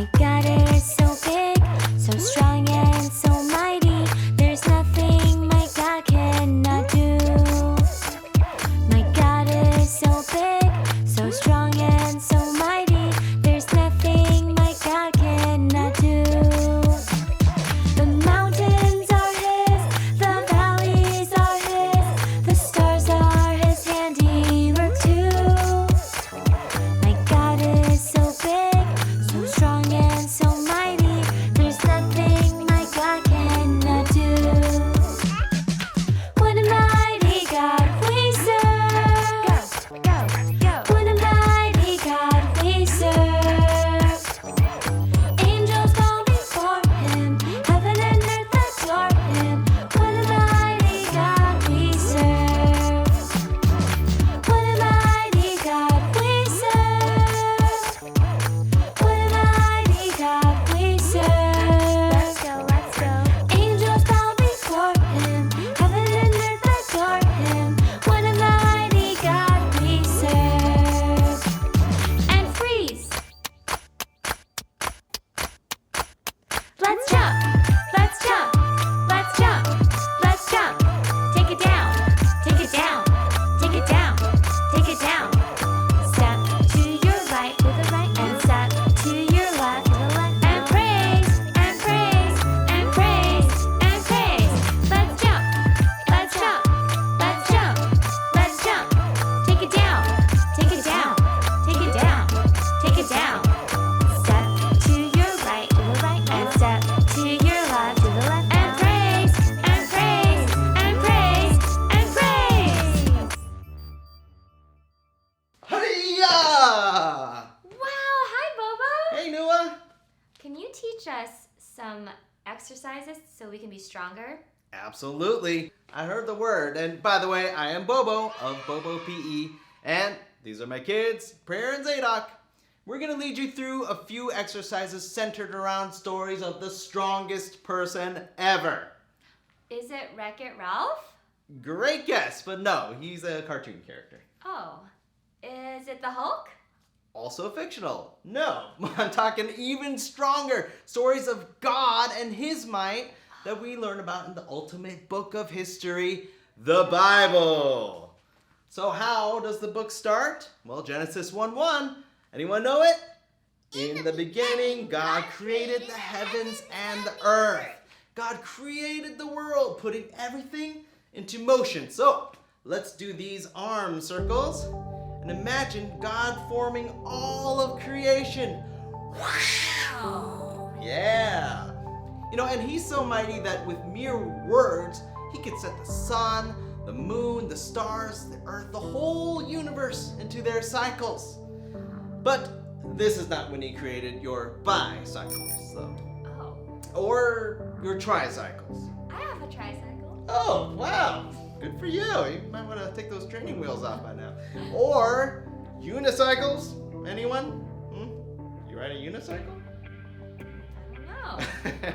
My God is so big, so strong and so mighty. There's nothing my God cannot do. My God is so big, so strong and so mighty. There's nothing my God cannot do. The mountains are His, the valleys are His, the stars are His handiwork too. My God is so big, so strong and so mighty. There's nothing my God cannot do. What a mighty God we serve. What a mighty God we serve. Angels bow before Him, heaven and earth adore Him. What a mighty God we serve. What a mighty God we serve. What a mighty God we serve. Let's go. Angels bow before Him, heaven and earth adore Him. What a mighty God we serve. And freeze. Let's jump. Let's jump. Let's jump. Let's jump. Take it down. Take it down. Take it down. Take it down. Step to your right with the right and step to your left with the left. And praise and praise and praise and praise. Let's jump. Let's jump. Let's jump. Let's jump. Take it down. Take it down. Take it down. Take it down. Step to your right to the right and step to your left to the left. And praise and praise and praise and praise. Hi-ya! Wow, hi Bobo. Hey, Noah. Can you teach us some exercises so we can be stronger? Absolutely. I heard the word. And by the way, I am Bobo of Bobo PE. And these are my kids, Prayer and Zadok. We're going to lead you through a few exercises centered around stories of the strongest person ever. Is it Wreck-It Ralph? Great guess, but no, he's a cartoon character. Oh, is it the Hulk? Also fictional. No, I'm talking even stronger. Stories of God and His might that we learn about in the ultimate book of history, the Bible. So how does the book start? Well, Genesis 1:1. Anyone know it? In the beginning, God created the heavens and the earth. God created the world, putting everything into motion. So let's do these arm circles and imagine God forming all of creation. Yeah. You know, and He's so mighty that with mere words, He could set the sun, the moon, the stars, the earth, the whole universe into their cycles. But this is not when He created your bicycles, though. Oh, Or your tricycles. I have a tricycle. Oh, wow. Good for you. You might want to take those training wheels off by now. Or unicycles. Anyone? You ride a unicycle? I don't know.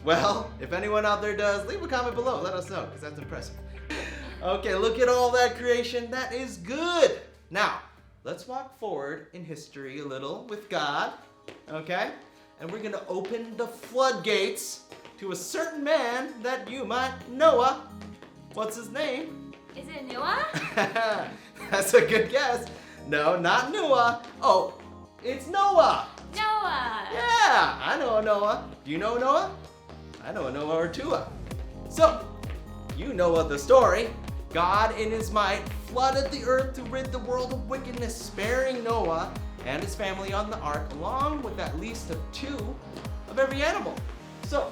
Well, if anyone out there does, leave a comment below. Let us know, because that's impressive. Okay, look at all that creation. That is good. Now, let's walk forward in history a little with God. Okay? And we're going to open the floodgates to a certain man that you might know. What's his name? Is it Noah? That's a good guess. No, not Noah. Oh, it's Noah. Noah! Yeah, I know a Noah. Do you know a Noah? I know a Noah or two. So, you know the story. God in His might flooded the earth to rid the world of wickedness, sparing Noah and his family on the ark, along with at least two of every animal. So,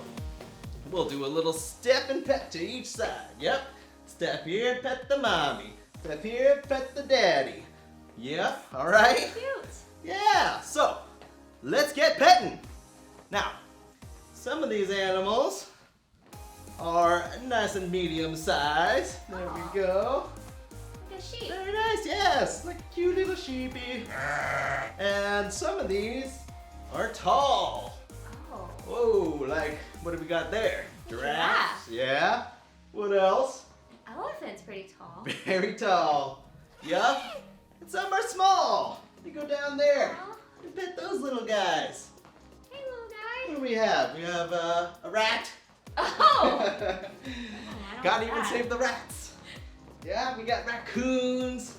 we'll do a little step and pet to each side. Yep. Step here, pet the mommy. Step here, pet the daddy. Yep. All right. Cute. Yeah. So, let's get petting. Now, some of these animals are nice and medium size. There we go. Like a sheep. Very nice, yes. Like a cute little sheepy. And some of these are tall. Oh. Whoa, like, what have we got there? Giraffes. Yeah. What else? Elephant's pretty tall. Very tall. Yup. And some are small. You go down there Aw. and pet those little guys. we have? We have a rat. Oh! God even saved the rats. Yeah, we got raccoons.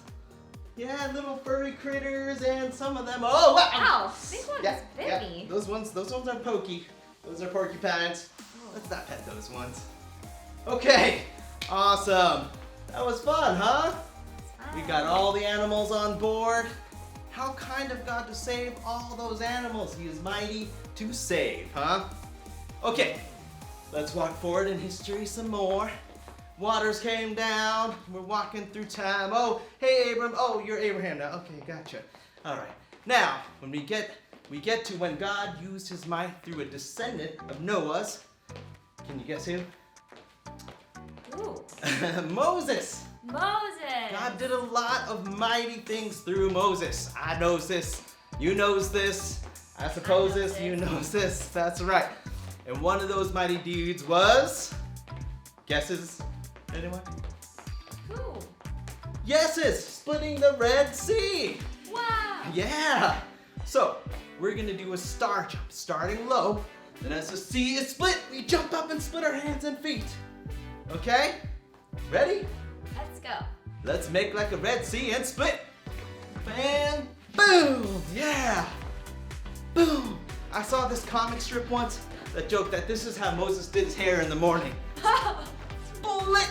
Yeah, little furry critters and some of them. Oh, wow! Ow! This one Yeah, bit yeah. me. Those ones are pokey. Those are porcupines. Let's not pet those ones. Okay, awesome. That was fun, huh? We got all the animals on board. How kind of God to save all those animals. He is mighty to save, huh? Okay, let's walk forward in history some more. Waters came down. We're walking through time. Oh, hey, Abram. Oh, you're Abraham now. Okay, gotcha. All right. Now, when we get to when God used his might through a descendant of Noah's. Can you guess who? Ooh. Moses. Moses. God did a lot of mighty things through Moses. I knows this. You knows this. I suppose I knows this. You this. knows this. That's right. And one of those mighty deeds was... Guesses? Anyone? Who? Yeses! Splitting the Red Sea! Wow. Yeah! So, we're gonna do a star jump, starting low. Then as the sea is split, we jump up and split our hands and feet. Okay? Ready? Let's go. Let's make like a Red Sea and split. And boom! Yeah! Boom! I saw this comic strip once that joked that this is how Moses did his hair in the morning. Split!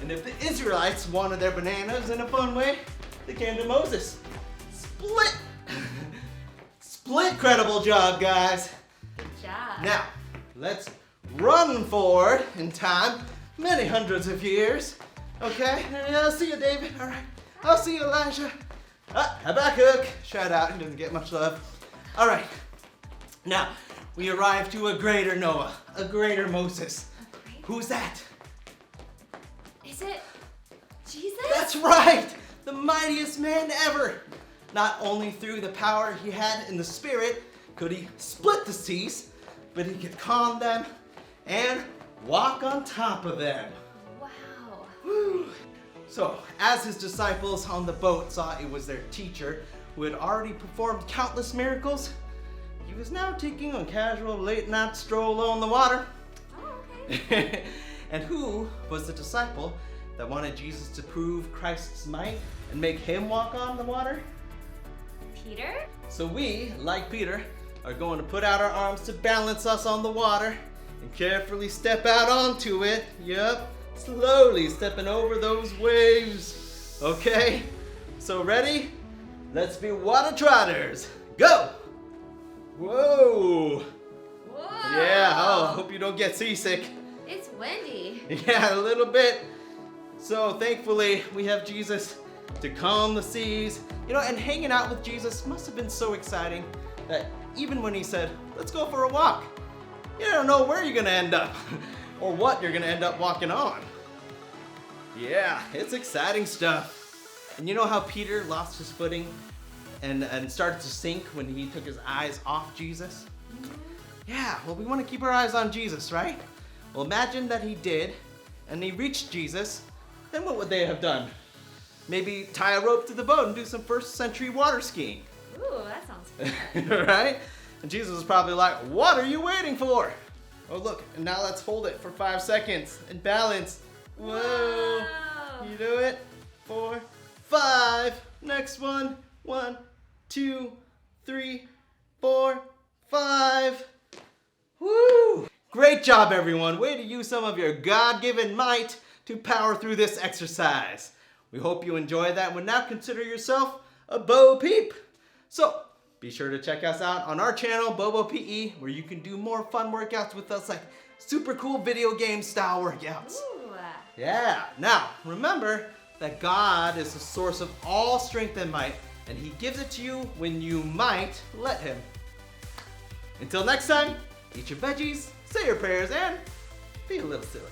And if the Israelites wanted their bananas in a fun way, they came to Moses. Split! Split, credible job, guys. Good job. Now, let's run forward in time, many hundreds of years. Okay? I'll see you, David. All right. I'll see you, Elijah. Habakkuk. Shout out. He doesn't get much love. All right. Now, we arrive to a greater Noah, a greater Moses. Who's that? Is it Jesus? That's right! The mightiest man ever! Not only through the power he had in the spirit could he split the seas, but he could calm them and walk on top of them. Wow. Woo. So, as his disciples on the boat saw it was their teacher who had already performed countless miracles, he was now taking a casual late night stroll on the water. Oh, okay. And who was the disciple that wanted Jesus to prove Christ's might and make him walk on the water? Peter? So we, like Peter, are going to put out our arms to balance us on the water and carefully step out onto it. Yup, slowly stepping over those waves. Okay, so ready? Let's be water trotters. Go! Whoa! Whoa. Yeah, oh, I hope you don't get seasick. It's windy. Yeah, a little bit. So thankfully, we have Jesus to calm the seas. You know, and hanging out with Jesus must have been so exciting that even when he said, let's go for a walk, you don't know where you're gonna end up or what you're gonna end up walking on. Yeah, it's exciting stuff. And you know how Peter lost his footing and started to sink when he took his eyes off Jesus? Yeah, well, we want to keep our eyes on Jesus, right? Well, imagine that he did, and he reached Jesus, then what would they have done? Maybe tie a rope to the boat and do some first century water skiing. Ooh, that sounds fun. Right? And Jesus was probably like, what are you waiting for? Oh, look, and now let's hold it for 5 seconds and balance. Whoa. Whoa. You do it. 4, 5. Next one. 1, 2, 3, 4, 5. Woo! Great job, everyone. Way to use some of your God-given might to power through this exercise. We hope you enjoyed that and would now consider yourself a Bo Peep. So, be sure to check us out on our channel, Bobo PE, where you can do more fun workouts with us, like super cool video game style workouts. Ooh. Yeah. Now, remember that God is the source of all strength and might, and he gives it to you when you might let him. Until next time, eat your veggies, say your prayers, and be a little silly.